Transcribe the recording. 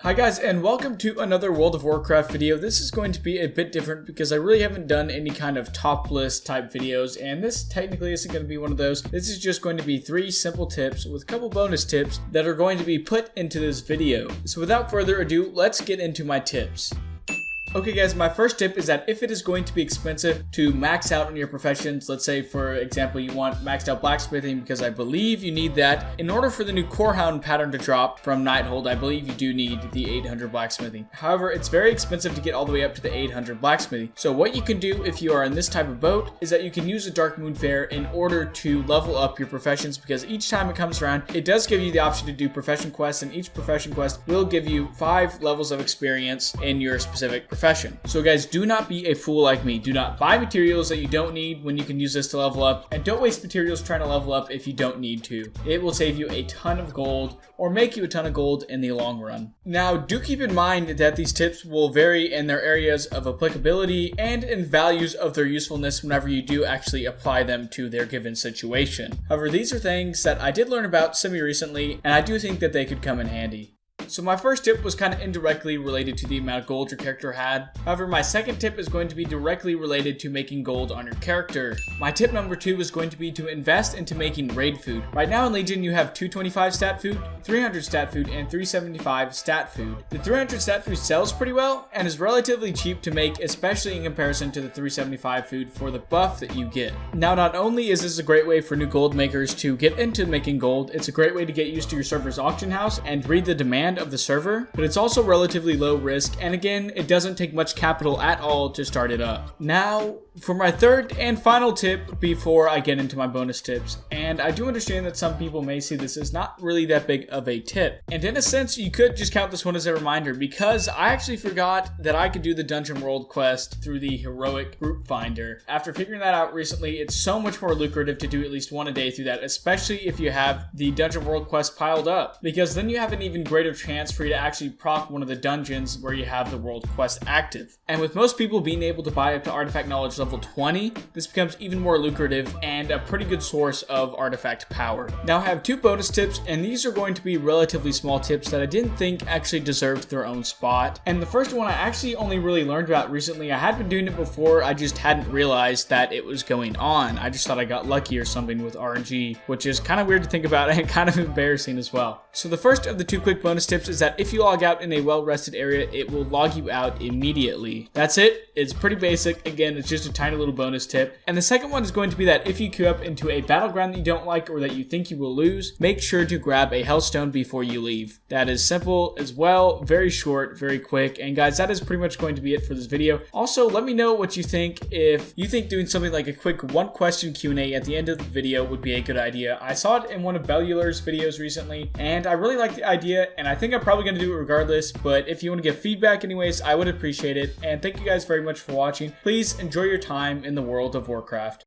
Hi guys, and welcome to another World of Warcraft video. This is going to be a bit different because I really haven't done any kind of top list type videos, and this technically isn't going to be one of those. This is just going to be 3 simple tips with a couple bonus tips that are going to be put into this video. So without further ado, let's get into my tips. Okay guys, my first tip is that if it is going to be expensive to max out on your professions, let's say for example you want maxed out blacksmithing, because I believe you need that. In order for the new Corehound pattern to drop from Nighthold, I believe you do need the 800 blacksmithing. However, it's very expensive to get all the way up to the 800 blacksmithing. So what you can do if you are in this type of boat is that you can use the Darkmoon Faire in order to level up your professions, because each time it comes around, it does give you the option to do profession quests, and each profession quest will give you 5 levels of experience in your specific profession. So guys, do not be a fool like me. Do not buy materials that you don't need when you can use this to level up, and don't waste materials trying to level up if you don't need to. It will save you a ton of gold or make you a ton of gold in the long run. Now, do keep in mind that these tips will vary in their areas of applicability and in values of their usefulness whenever you do actually apply them to their given situation. However, these are things that I did learn about semi-recently, and I do think that they could come in handy. So my first tip was kind of indirectly related to the amount of gold your character had. However, my second tip is going to be directly related to making gold on your character. My tip number 2 is going to be to invest into making raid food. Right now in Legion, you have 225 stat food, 300 stat food, and 375 stat food. The 300 stat food sells pretty well and is relatively cheap to make, especially in comparison to the 375 food for the buff that you get. Now, not only is this a great way for new gold makers to get into making gold, it's a great way to get used to your server's auction house and read the demand of the server, but it's also relatively low risk, and again, it doesn't take much capital at all to start it up. Now, for my third and final tip before I get into my bonus tips, and I do understand that some people may see this as not really that big of a tip, and in a sense, you could just count this one as a reminder, because I actually forgot that I could do the Dungeon World quest through the Heroic Group Finder. After figuring that out recently, it's so much more lucrative to do at least one a day through that, especially if you have the Dungeon World quest piled up, because then you have an even greater chance for you to actually proc one of the dungeons where you have the world quest active. And with most people being able to buy up to artifact knowledge level 20, this becomes even more lucrative and a pretty good source of artifact power. Now I have 2 bonus tips, and these are going to be relatively small tips that I didn't think actually deserved their own spot. And the first one I actually only really learned about recently. I had been doing it before, I just hadn't realized that it was going on. I just thought I got lucky or something with RNG, which is kind of weird to think about and kind of embarrassing as well. So the first of the 2 quick bonus tips is that if you log out in a well-rested area, it will log you out immediately. That's it. It's pretty basic. Again, it's just a tiny little bonus tip. And the second one is going to be that if you queue up into a battleground that you don't like or that you think you will lose, make sure to grab a Hellstone before you leave. That is simple as well, very short, very quick. And guys, that is pretty much going to be it for this video. Also, let me know what you think. If you think doing something like a quick 1-question Q&A at the end of the video would be a good idea. I saw it in one of Bellular's videos recently, and I really like the idea, and I think I'm probably going to do it regardless, but if you want to give feedback anyways, I would appreciate it. And thank you guys very much for watching. Please enjoy your time in the World of Warcraft.